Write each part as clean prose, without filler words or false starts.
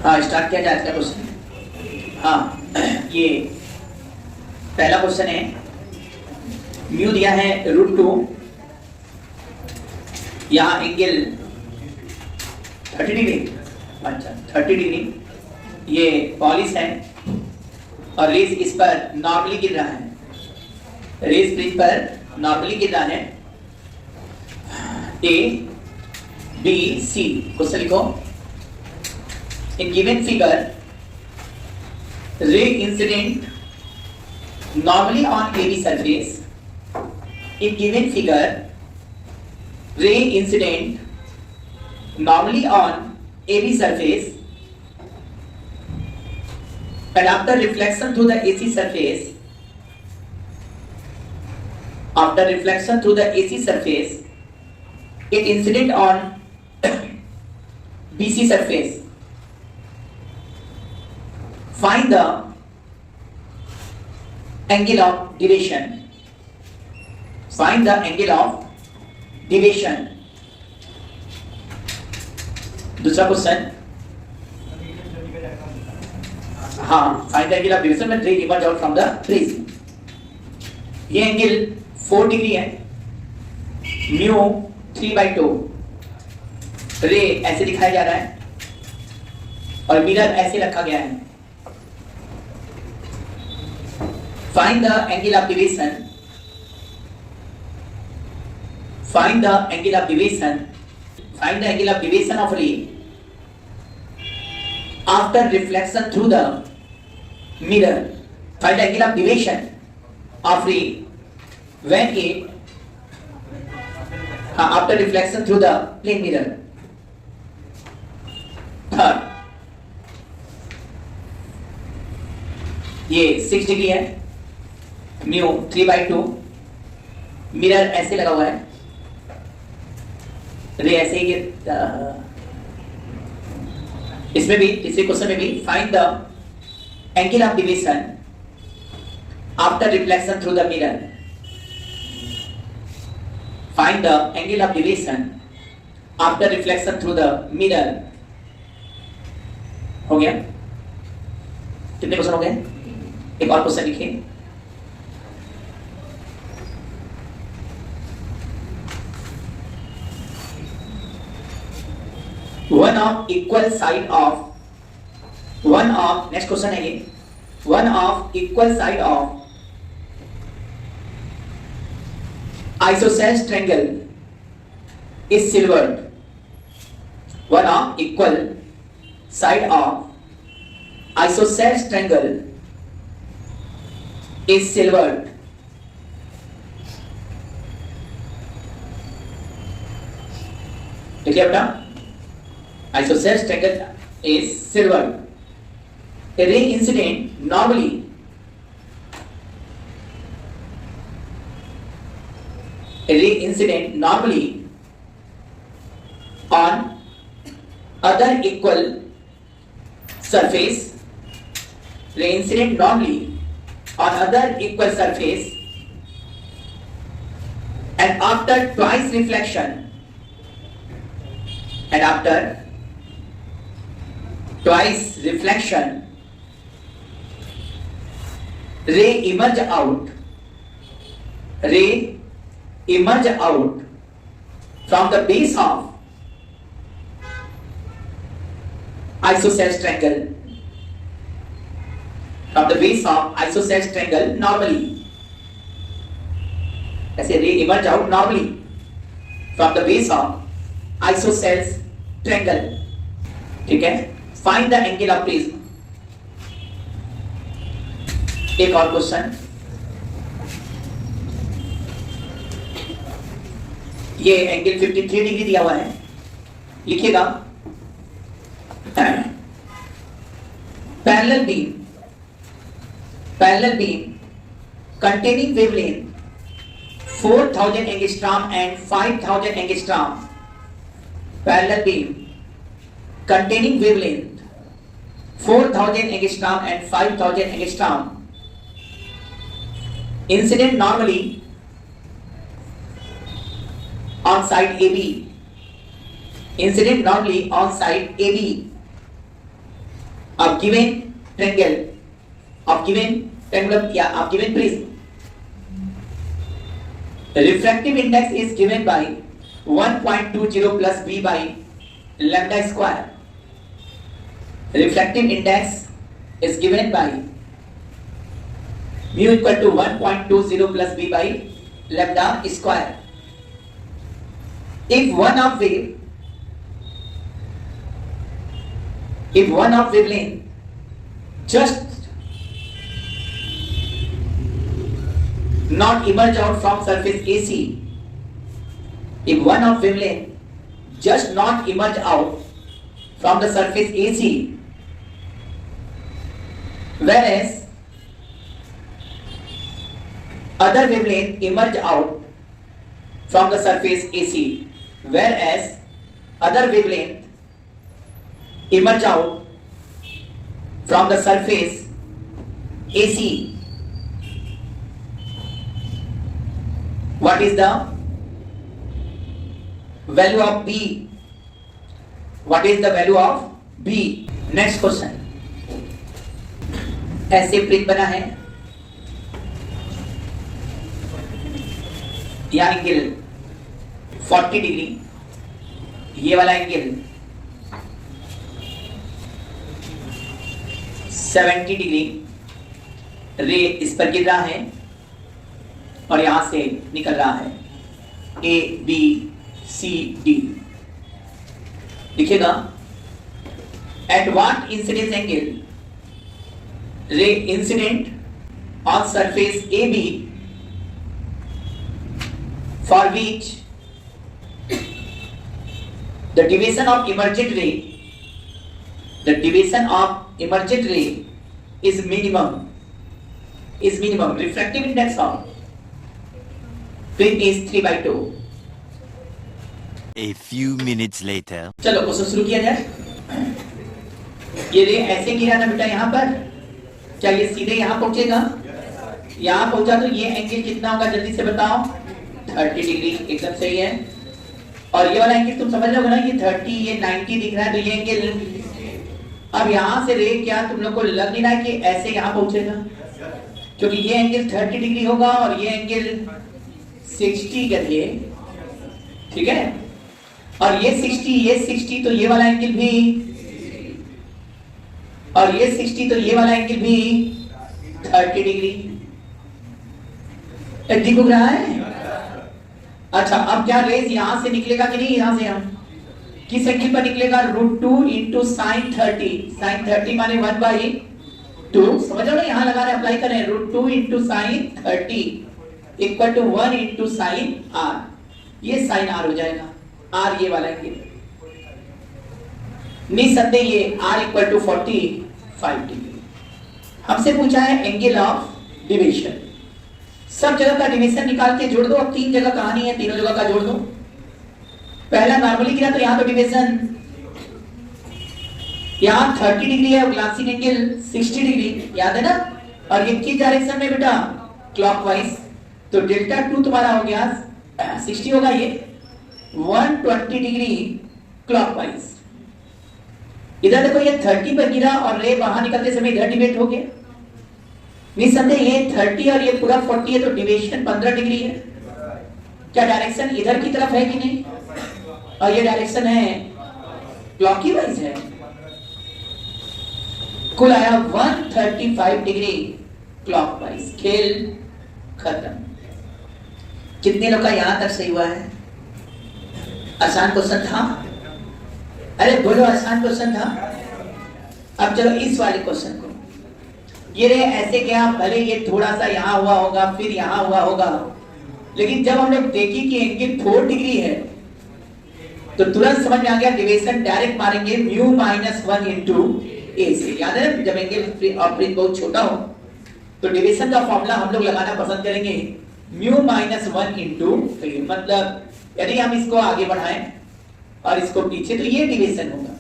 हाँ, स्टार्ट किया जाए इसका क्वेश्चन। हाँ, ये पहला क्वेश्चन है। म्यू दिया है √2, यहाँ एंगल 30 डिग्री। अच्छा, 30 डिग्री ये पॉलिश है और रेस इस पर नॉर्मली गिर रहा है। रेस ब्रिज पर नॉर्मली गिर रहा है। A, B, C क्वेश्चन लिखो। In given figure, ray incident normally on AB surface. In given figure, ray incident normally on AB surface, and after reflection through the AC surface, it incident on BC surface. Find the angle of deviation. Find the angle of deviation. दूसरा question, हाँ, find the angle of deviation when ray emerge out from the prism. ये angle 4 degree है। Mu 3/2। रे ऐसे दिखाया जा रहा है और मिरर ऐसे रखा गया है। Find the angle of deviation. Find the angle of deviation. Find the angle of deviation of ray after reflection through the mirror. Find the angle of deviation of ray when it after reflection through the plane mirror. Third, ये 6 degree है। Mu 3/2। Mirror ऐसे लगा हुआ है। रे ऐसे ही इसमें भी, तीसरे क्वेश्चन में भी, find the angle of deviation after reflection through the mirror. Find the angle of deviation after reflection through the mirror. हो गया? कितने क्वेश्चन हो गए? एक और क्वेश्चन लिखिए। One of equal side of next question है ये। one of equal side of isosceles triangle is silvered. One of equal side of isosceles triangle is silvered. देखिए अपना isosceles triangle is silvered. A ray incident normally on other equal surface. Ray incident normally on other equal surface, and after twice reflection, ray emerge out from the base of isosceles triangle. Normally, ऐसे ray emerge out normally from the base of isosceles triangle. ठीक है? Find the angle of prism. एक और question, ये angle 53 degree दिया हुआ है। लिखिएगा, parallel beam containing wavelength 4000 angstrom and 5000 angstrom. Parallel beam containing wavelength 4000 angstrom and 5000 angstrom. Incident normally on side AB. Incident normally on side AB. of given triangle, of given triangle, yeah, of given prism. The refractive index is given by 1.20 plus b by lambda square. Refractive index is given by mu equal to 1.20 plus b by lambda square. If one of wavelength just not emerge out from surface AC, if one of wavelength just not emerge out from the surface AC, whereas other wavelength emerge out from the surface AC, whereas other wavelength emerge out from the surface AC. What is the value of B? What is the value of B? Next question. ऐसे print बना है, यह angle 40 degree, ये वाला angle 70 degree, रे इस पर गिर रहा है और यहां से निकल रहा है ए बी सी डी. लिखिएगा at what incidence angle ray incident on surface A B for which the deviation of emergent ray is minimum. Refractive index of prism is 3/2. A few minutes later. चलो question शुरू किया जाए. ये रे ऐसे गिरा ना बेटा यहाँ पर, क्या ये सीधे यहाँ पहुंचेगा? यहाँ पहुंचा तो ये एंगल कितना होगा जल्दी से बताओ. 30 डिग्री एकदम सही है. और ये वाला एंगल तुम समझ लोगे ना, ये 30 ये 90 दिख रहा है, तो ये एंगल अब यहां से रे क्या तुम लोग को लग नहीं रहा है कि ऐसे यहां पहुंचेगा, क्योंकि ये एंगल 30 डिग्री होगा और ये एंगल 60 करिए, ठीक है. और ये 60 तो ये वाला एंगल भी, और ये 60 तो ये वाला एंगल भी 30 डिग्री. दिख रहा है. अच्छा, अब क्या रेज यहां से निकलेगा कि नहीं? यहां से हम किस एंगल पर निकलेगा? √2 into sin 30. sin 30 माने 1/2. समझ लो ना, यहां लगा रहे, अप्लाई करें. √2 into sin 30 equal to 1 into sin r. ये sin r हो जाएगा. r ये वाला एंगल, निसंदेह ये r इक्वल टू 45 डिग्री. हमसे पूछा है एंगल ऑफ डिविएशन. सब जगह का डिवीजन निकाल के जोड़ दो. अब 3 जगह कहानी है, तीनों जगह का जोड़ दो. पहला नॉर्मली गिरा तो यहाँ तो डिवीजन, यहाँ 30 डिग्री है, ग्लासिंग एंगल 60 डिग्री, याद है ना. और ये किस डायरेक्शन में बेटा? क्लॉकवाइज. तो डेल्टा 2 तुम्हारा हो गया 60 होगा, ये 120 डिग्री क्लॉकवाइज. इधर देखो ये 30 पर गिरा और रे बाहर निकलते समय इधर डिवेट हो गया. निसंदेह ये 30 और ये पूरा 40 है, तो डिविएशन 15 डिग्री है. क्या डायरेक्शन इधर की तरफ है कि नहीं? और ये डायरेक्शन है क्लॉकवाइज है. कुल आया 135 डिग्री क्लॉकवाइज. खेल खत्म. कितने लोग का यहां तक सही हुआ है? आसान क्वेश्चन था. अरे बोलो, आसान क्वेश्चन था. अब चलो इस वाले क्वेश्चन को, ये रे ऐसे क्या, भले ये थोड़ा सा यहाँ हुआ होगा फिर यहाँ हुआ होगा, लेकिन जब हम लोग देखी कि एंगल 4 डिग्री है तो तुरंत समझ में आ गया डिविएशन डायरेक्ट मारेंगे μ-1 into a से. याद है ना, जब एंगल और प्रिज्म बहुत छोटा हो तो डिविएशन का फॉर्मूला हम लोग लगाना पसंद करेंगे μ-1 into a. मतलब यदि हम इसको आगे बढ़ाएं और इसको पीछे तो ये डिविएशन होगा.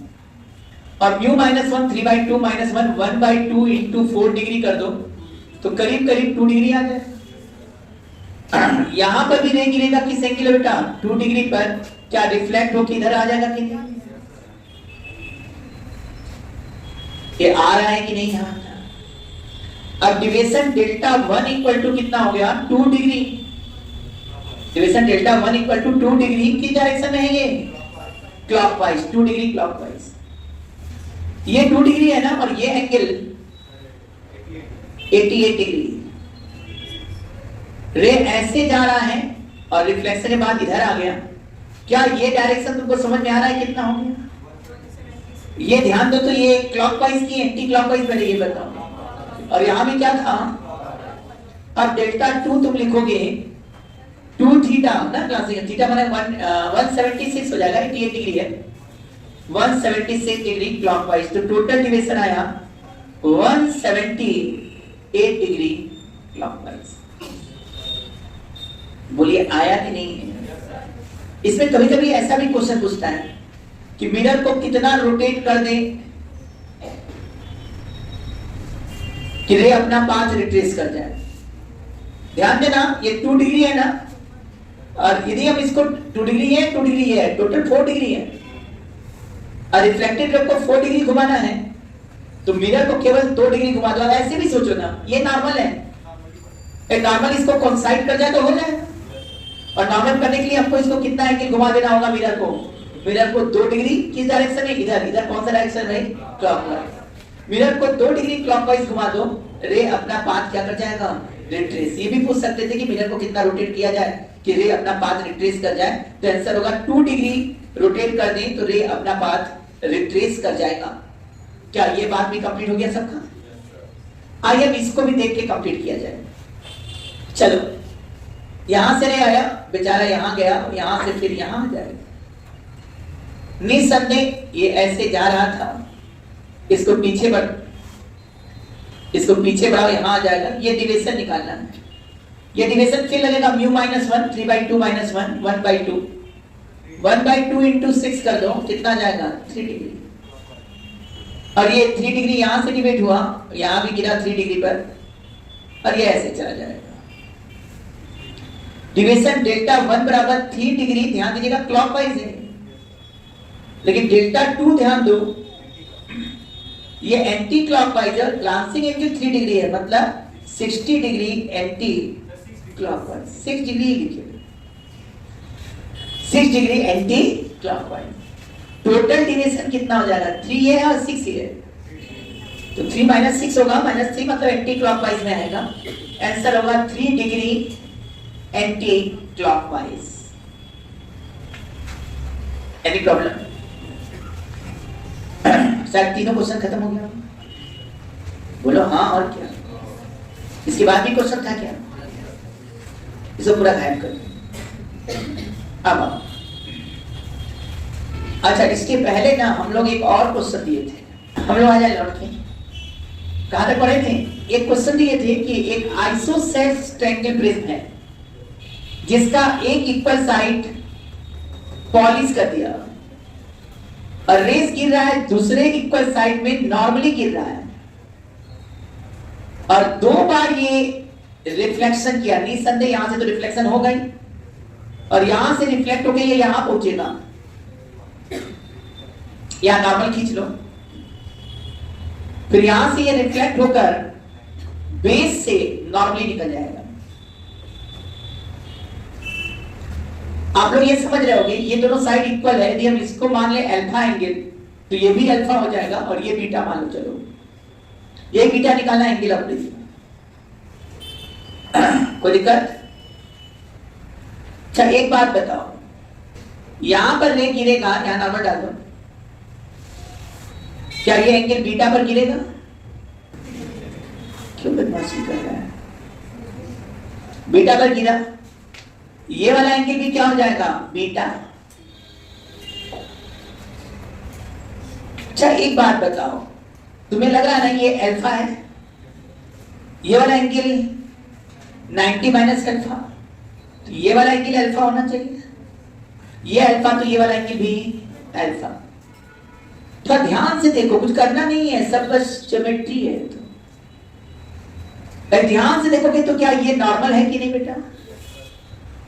और μ-1 3/2 -1 1/2 into 4 डिग्री कर दो तो करीब करीब 2 डिग्री आ जाए. यहां पर भी नहीं गिरेगा किस एंगल है बेटा? 2 डिग्री पर. क्या रिफ्लेक्ट होकर इधर आ जाएगा कि नहीं? ये आ रहा है कि नहीं आ रहा? अब डिविएशन डेल्टा 1 इक्वल टू कितना हो गया? 2 degree. Deviation delta 1 equal to 2 degree की डायरेक्शन में है ये क्लॉकवाइज, 2 डिग्री क्लॉकवाइज। ये 2 डिग्री है ना, और ये एंगल 88 डिग्री। रे ऐसे जा रहा है और रिफ्लेक्शन के बाद इधर आ गया। क्या ये डायरेक्शन तुमको समझ में आ रहा है कितना हो गया? ये ध्यान दो, तो ये क्लॉकवाइज की एंटी क्लॉकवाइज पहले ये बताओ। और यहां भी क्या था? अब डेल्टा 2 तुम लिखोगे 2 थीटा ना, क्लासिकल थीटा माने 176 हो जाएगा, 88 डिग्री है, 176 डिग्री क्लॉकवाइज। तो टोटल डिविएशन आया 178 डिग्री क्लॉकवाइज। बोलिए आया कि नहीं है? इसमें कभी कभी ऐसा भी क्वेश्चन पूछता है कि मिरर को कितना रोटेट कर दे कि रे अपना पाथ रिट्रेस कर जाए। ध्यान देना, ये 2 डिग्री है ना, और यदि हम इसको 2 डिग्री है, 2 डिग्री है, टोटल 4 डिग्री है, और रिफ्लेक्टेड रे को 4 डिग्री घुमाना है, तो मिरर को केवल 2 डिग्री घुमा दो। ऐसे भी सोचो ना, ये नॉर्मल है, नॉर्मल इसको कोइंसाइड कर जाए तो हो जाए। और नॉर्मल करने के लिए हमको इसको कितना एंगल घुमा देना होगा मिरर को? मिरर को 2 डिग्री किस डायरेक्शन में? इधर। इधर कौन सा डायरेक्शन है? क्लॉकवाइज। मिरर को 2 डिग्री क्लॉकवाइज घुमा दो, रे अपना पाथ क्या कर जाएगा? रिट्रेस। ये भी पूछ सकते थे कि मिरर को कितना रोटेट किया जाए कि रे अपना पाथ रिट्रेस कर जाए, तो आंसर होगा 2 डिग्री रोटेट कर दें तो रे अपना पाथ रिट्रेस कर जाएगा। क्या ये बात भी कंप्लीट हो गया सबका? आइए अब इसको भी देख के कंप्लीट किया जाए। चलो, यहां से रे आया, बेचारा यहां गया, यहां से फिर यहां आ जाएगा। निसंदेह ये ऐसे जा रहा था, इसको पीछे बढ़, इसको पीछे बढ़ाओ, यहां आ जाएगा। ये डिविएशन निकालना है। ये डिविएशन फिर लगेगा म्यू माइनस 1, 3/2 माइनस 1, 1/2, 1/2 इंटू 6 कर दो, कितना जाएगा? 3 डिग्री। और ये 3 डिग्री यहां से डिवाइड हुआ, यहां भी गिरा 3 डिग्री पर, और ये ऐसे चला जाएगा। डिविएशन डेल्टा 1 बराबर 3 डिग्री, ध्यान दीजिएगा क्लॉकवाइज है, लेकिन डेल्टा 2 ध्यान दो, ये एंटी क्लॉकवाइज है। ग्लांसिंग एंगल 3 डिग्री है, मतलब 60 डिग्री एंटी क्लॉकवाइज। 6 डिग्री लिखिए, 6 degree anti clockwise. Total deviation कितना हो जाएगा? 3 है और 6 है, तो 3 माइनस 6 होगा, माइनस 3 मतलब एंटी क्लॉकवाइज में आएगा। आंसर होगा 3 degree anti clockwise. Any problem? शायद तीनों क्वेश्चन खत्म हो गया। बोलो हाँ, और क्या? इसके बाद भी क्वेश्चन था क्या? इसको पूरा गायब कर दो। अब अच्छा, इसके पहले ना हम लोग एक और क्वेश्चन दिए थे। हम लोग आ जाए लौट के, कहां तक पढ़े थे? एक क्वेश्चन दिए थे कि एक आइसोसेलेस ट्रायंगल प्रिज्म है जिसका एक इक्वल साइड पॉलिश कर दिया, और रेस गिर रहा है दूसरे इक्वल साइड में नॉर्मली गिर रहा है, और 2 बार ये रिफ्लेक्शन किया। निसंदेह यहां से तो रिफ्लेक्शन हो गई, और यहां से रिफ्लेक्ट होकर ये यहां पहुंचेगा। यहां नॉर्मल खींच लो, फिर यहां से ये रिफ्लेक्ट होकर बेस से नॉर्मली निकल जाएगा। आप लोग ये समझ रहे होंगे, ये दोनों साइड इक्वल है। यदि हम इसको मान ले अल्फा एंगल, तो ये भी अल्फा हो जाएगा, और ये बीटा मान लो। चलो, ये बीटा निकालना एंगल अपने कोई दिक्कत? अच्छा, एक बात बताओ, यहां पर रे गिरेगा, यहां नॉर्मल डाल दो, क्या ये एंगल बीटा पर गिरेगा? क्यों बदमाशी कर रहा है? बीटा पर गिरा, ये वाला एंगल भी क्या हो जाएगा? बीटा। अच्छा, एक बात बताओ, तुम्हें लग रहा है ना ये अल्फा है, ये वाला एंगल 90 माइनस अल्फा, तो ये वाला एंगल अल्फा होना चाहिए। ये अल्फा तो ये वाला एंगल भी अल्फा। तो ध्यान से देखो, कुछ करना नहीं है, सब बस ज्योमेट्री है। तो ध्यान से देखोगे तो क्या ये नॉर्मल है कि नहीं बेटा?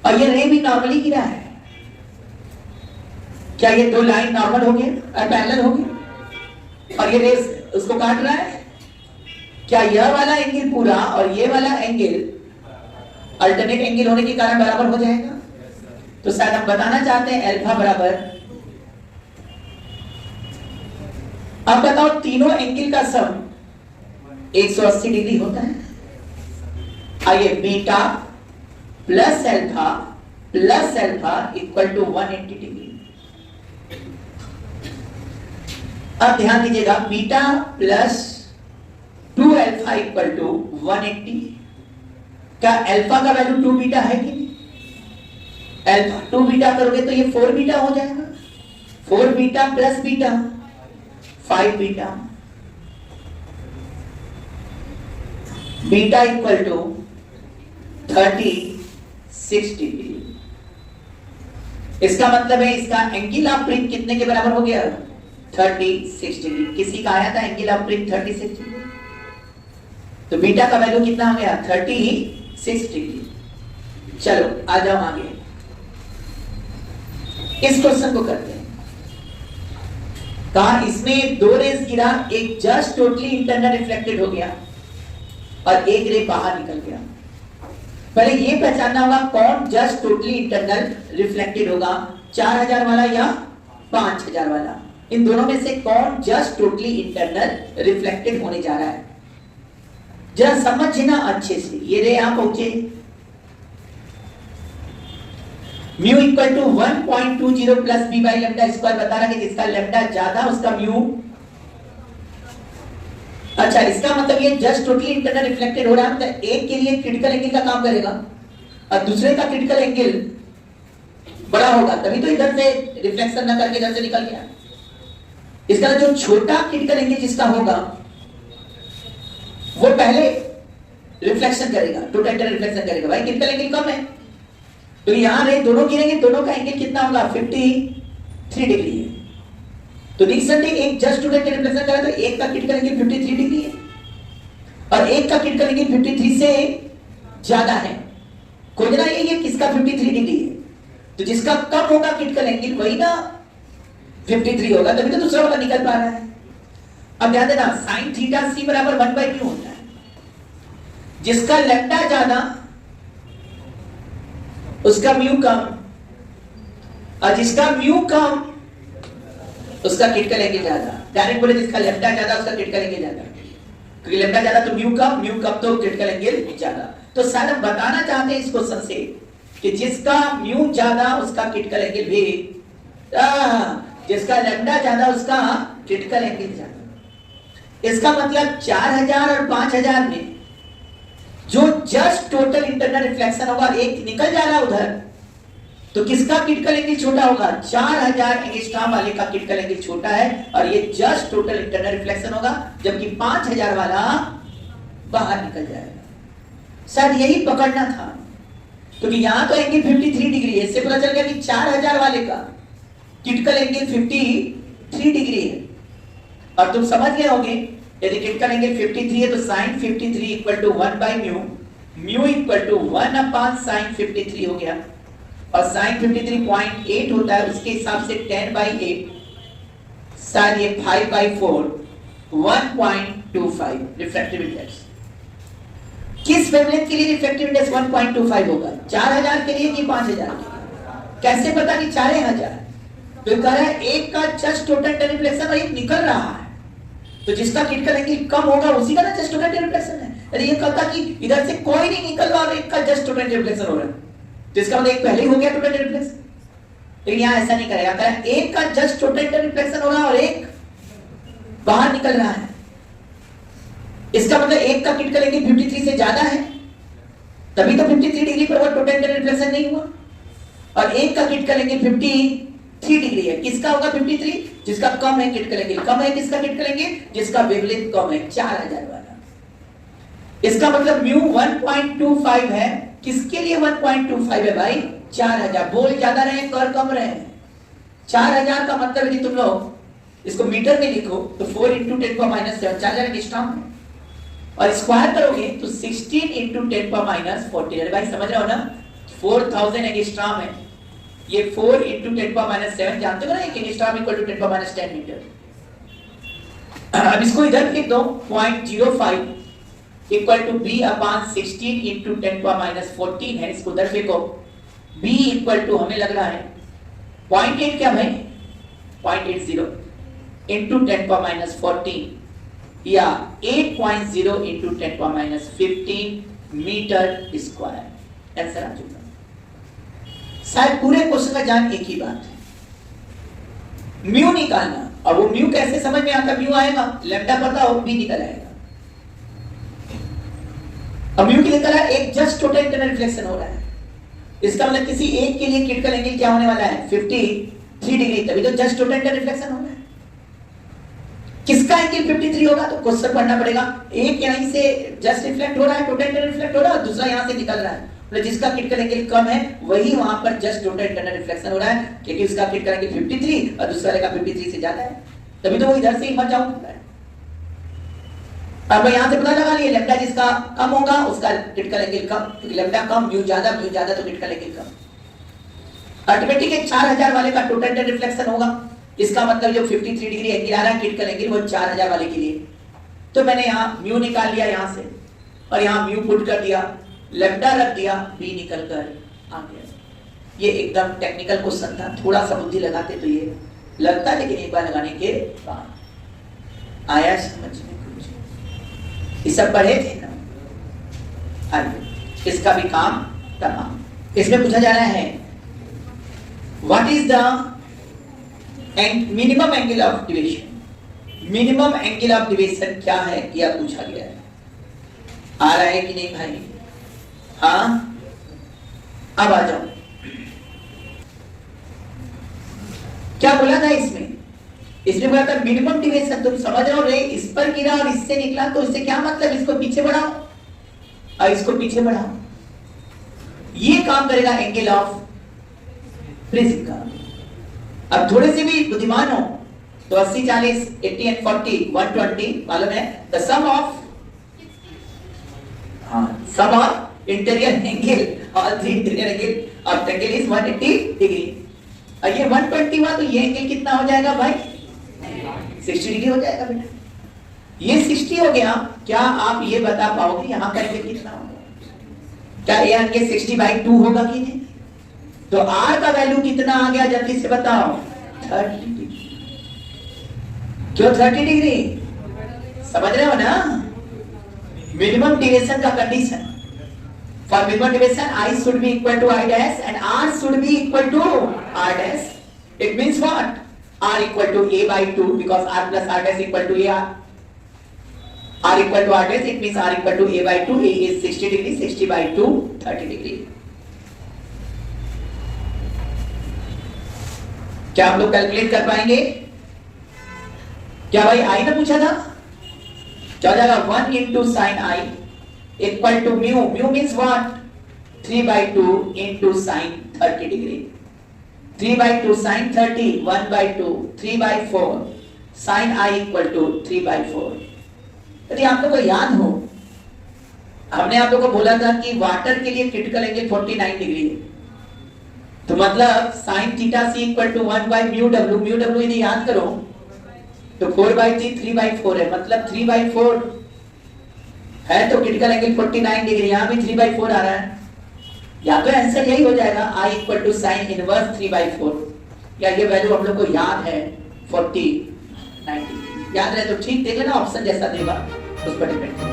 और ये रे भी नॉर्मली गिरा है। क्या ये 2 लाइन नॉर्मल हो गए और पैरेलल हो गए? और ये रेस उसको काट रहा है। क्या यह वाला एंगल पूरा और ये वाला एंगल अल्टरनेट एंगल होने के कारण बराबर हो जाएगा? तो शायद हम बताना चाहते हैं अल्फा बराबर, अब बताओ तीनों एंगल का सम 180 डिग्री होता है। आइए, beta plus alpha equal to 180 degree. अब ध्यान दीजिएगा, beta plus 2 alpha equal to 180। क्या अल्फा का वैल्यू 2 बीटा है कि नहीं? अल्फा 2 बीटा करोगे तो ये 4 बीटा हो जाएगा। 4 beta plus beta 5 beta, beta equal to 36 degree. इसका मतलब है इसका एंगल ऑफ ब्रेक कितने के बराबर हो गया? 36 डिग्री। किसी का आया था एंगल ऑफ ब्रेक 36 डिग्री, तो बीटा का वैल्यू कितना आ गया? 36 डिग्री। चलो आ जाओ आगे, इस क्वेश्चन को करते हैं। कहा इसमें 2 रेज गिरा, एक जस्ट टोटली इंटरनल रिफ्लेक्टेड हो गया और एक रे बाहर निकल गया। पहले ये पहचानना होगा कौन जस्ट टोटली इंटरनल रिफ्लेक्टेड होगा, 4000 वाला या 5000 वाला। इन दोनों में से कौन जस्ट टोटली इंटरनल रिफ्लेक्टेड होने जा रहा है, जरा समझना अच्छे से। ये रे यहां पहुंचे, mu equal to 1.20 plus B by lambda square बता रहा है कि जिसका लेमडा ज्यादा उसका म्यू। अच्छा, इसका मतलब ये जस्ट टोटली इंटरनल रिफ्लेक्टेड हो रहा है, तो एक के लिए क्रिटिकल एंगल का काम करेगा और दूसरे का क्रिटिकल एंगल बड़ा होगा, तभी तो इधर से रिफ्लेक्शन ना करके इधर से निकल गया। इसका जो छोटा क्रिटिकल एंगल जिसका होगा वो पहले रिफ्लेक्शन करेगा, टोटल इंटरनल रिफ्लेक्शन करेगा। भाई क्रिटिकल एंगल कम है तो यहां रे दोनों गिरेंगे, दोनों का एंगल कितना होगा? 53 डिग्री है। तो रिसेंटली एक जस्ट टोटल इंटरनल रिफ्लेक्शन करा तो एक का क्रिटिकल एंगल 53 डिग्री है और एक का क्रिटिकल एंगल 53 से ज्यादा है। खोजना ये किसका 53 डिग्री है, तो जिसका कम होगा क्रिटिकल एंगल वही ना 53 होगा, तभी तो दूसरा वाला निकल पा रहा है। अब ध्यान देना, sin थीटा c बराबर 1/2 होता है। जिसका लेम्डा ज्यादा उसका म्यू कम और जिसका म्यू कम उसका क्रिटिकल एंगल ज्यादा। डायरेक्ट बोले जिसका लेम्डा ज्यादा उसका क्रिटिकल एंगल ज्यादा, क्योंकि लेम्डा ज्यादा तो म्यू कम तो क्रिटिकल एंगल ज्यादा। तो शायद हम बताना चाहते हैं इस क्वेश्चन से कि जिसका म्यू ज्यादा उसका क्रिटिकल एंगल भी, जिसका लेम्डा ज्यादा उसका क्रिटिकल एंगल ज्यादा। इसका मतलब 4000 और 5000 में जो जस्ट टोटल इंटरनल रिफ्लेक्शन होगा, एक निकल जा रहा उधर, तो किसका क्रिटिकल एंगल छोटा होगा? 4000 एंगस्ट्रॉम वाले का क्रिटिकल एंगल छोटा है और ये जस्ट टोटल इंटरनल रिफ्लेक्शन होगा, जबकि 5000 वाला बाहर निकल जाएगा। शायद यही पकड़ना था, क्योंकि यहां तो एंगल 53 डिग्री है, इससे पता चल गया कि 4000 वाले का क्रिटिकल एंगल 53 डिग्री है। और तुम समझ गए होंगे यदि क्रिटिकल एंगल 53 है तो sin 53 equal to 1/μ, mu equal to 1/sin 53 हो गया और sin 53 0.8 होता है, उसके हिसाब से 10/8 शायद ये 5/4 1.25 रिफ्रैक्टिव इंडेक्स। किस वेवलेंथ के लिए रिफ्रैक्टिव इंडेक्स 1.25 होगा? 4000 के लिए कि 5000 के लिए? कैसे पता कि 4000? तो कह रहा है एक का जस्ट टोटल रिफ्लेक्शन और एक निकल रहा है, तो जिसका क्रिटिकल एंगल कम होगा उसी का ना जस्ट टोटल रिफ्लेक्शन है। अरे ये कहता कि इधर से कोई नहीं निकल रहा और एक का जस्ट टोटल रिफ्लेक्शन हो रहा है, तो इसका मतलब एक पहले ही हो गया टोटल रिफ्लेक्शन। लेकिन यहां ऐसा नहीं करेगा, कह रहा है एक का जस्ट टोटल रिफ्लेक्शन हो रहा है और एक बाहर निकल रहा है। इसका मतलब एक का क्रिटिकल एंगल 53 से ज्यादा है, तभी तो 53 डिग्री पर वो टोटल रिफ्लेक्शन नहीं हुआ, और एक का क्रिटिकल एंगल 53 डिग्री है। किसका होगा 53? जिसका कम है क्रिटिकल एंगल। कम है किसका क्रिटिकल एंगल? जिसका वेवलेंथ कम है, 4000 वाला। इसका मतलब म्यू 1.25 है। किसके लिए 1.25 है भाई? 4000। बोल ज्यादा रहे कर कम रहे। 4000 का मतलब यदि तुम लोग इसको मीटर में लिखो तो 4 × 10⁻⁷ 4000 एंगस्ट्रॉम है, और स्क्वायर करोगे तो 16 × 10⁻⁴। भाई समझ रहे हो ना? 4000 एंगस्ट्रॉम है, ये 4 × 10⁻⁷ जानते हो ना, एक एंगस्ट्रॉम इक्वल टू 10⁻10 मीटर। अब इसको इधर लिख दो 0.05 equal to B upon 16 into 10⁻14 है, इसको उधर फेंको। b इक्वल टू हमें लग रहा है 0.8 क्या भाई 0.80 इंटू 10⁻14 या 8.0 इंटू 10⁻15 मीटर स्क्वायर आंसर आ चुका। शायद पूरे क्वेश्चन का जान एक ही बात है, म्यू निकालना। और वो म्यू कैसे समझ में आता, म्यू आएगा लैम्डा पता हो बी निकल आएगा। अब म्यू की निकला एक जस्ट टोटल इंटरनल रिफ्लेक्शन हो रहा है, इसका मतलब किसी एक के लिए क्रिटिकल एंगल क्या होने वाला है 53 डिग्री, तभी तो जस्ट टोटल इंटरनल रिफ्लेक्शन हो रहा है। किसका एंगल 53 होगा तो क्वेश्चन पढ़ना पड़ेगा। एक यहीं से जस्ट रिफ्लेक्ट हो रहा है, टोटल इंटरनल रिफ्लेक्ट हो रहा है, दूसरा यहां से निकल रहा है, मतलब जिसका क्रिटिकल एंगल कम है वही वहां पर जस्ट टोटल इंटरनल रिफ्लेक्शन हो रहा है, क्योंकि उसका क्रिटिकल एंगल 53 और दूसरे का 53 से ज्यादा है, तभी तो वो इधर से ही मर जाऊंगा। अब यहां से पता लगा लिए लैम्डा जिसका कम होगा उसका क्रिटिकल एंगल कम, क्योंकि लैम्डा कम म्यू ज्यादा तो क्रिटिकल एंगल कम। ऑटोमेटिक 4000 वाले का टोटल इंटरनल रिफ्लेक्शन होगा, इसका मतलब जो 53 डिग्री एंगल आ रहा है क्रिटिकल एंगल वो 4000 वाले के लिए। तो मैंने यहाँ म्यू निकाल लिया यहां से और यहाँ म्यू पुट कर दिया, लैम्डा रख दिया, बी निकल कर आ गया। ये एकदम टेक्निकल क्वेश्चन था, थोड़ा सा बुद्धि लगाते तो ये लगता, लेकिन एक बार लगाने के बाद आया समझ में कुछ। ये सब पढ़े थे ना, आइए इसका भी काम तमाम। इसमें पूछा जा रहा है what is the minimum angle of deviation. Minimum angle of deviation क्या है यह पूछा गया है। आ रहा है कि नहीं भाई? हाँ, अब आ जाओ। क्या बोला था इसमें बोला था मिनिमम डिविएशन। तुम समझ रहे हो रे, इस पर गिरा और इससे निकला, तो इससे क्या मतलब, इसको पीछे बढ़ाओ और इसको पीछे बढ़ाओ, ये काम करेगा एंगल ऑफ प्रिज्म का। अब थोड़े से भी बुद्धिमान हो तो 80 40 80 एंड 40 120 मालूम है। The sum of interior angle और the interior angle of triangle is 180 degree. और ये 120 हुआ तो ये एंगल कितना हो जाएगा भाई 60 डिग्री हो जाएगा बेटा। ये 60 हो गया, क्या आप ये बता पाओगे यहाँ का एंगल कितना होगा? क्या ये एंगल 60/2 होगा कि नहीं? तो R का वैल्यू कितना आ गया जल्दी से बताओ 30 डिग्री। क्यों 30 डिग्री? समझ रहे हो ना? मिनिमम डिविएशन का condition, for minimum deviation I should be equal to I dash and R should be equal to R dash. It means what? R equal to A/2 because R plus R dash equal to AR. R equal to R dash, it means R equal to A/2. A is 60 degree, 60/2 30 degree. क्या आप लोग calculate कर पाएंगे? क्या भाई आई ना पूछा था? क्या हो जाएगा 1 into sin I equal to mu. Mu means what? 3/2 into sin 30 degree. 3/2 sin 30 1/2 3/4 sin I equal to 3/4। यदि आप लोगों को याद हो, हमने आप लोगों को बोला था कि वाटर के लिए क्रिटिकल एंगल 49 डिग्री है, तो मतलब sin theta c equal to 1/μw। μw यदि याद करो तो 4/3 3/4 है, मतलब 3/4 है तो क्रिटिकल एंगल 49 डिग्री, यहाँ भी 3/4 आ रहा है, या तो आंसर यही हो जाएगा I equal to sin inverse 3/4, या ये वैल्यू हम लोग को याद है 49 डिग्री। याद रहे तो ठीक, देख लेना ऑप्शन जैसा देगा उस पर डिपेंड।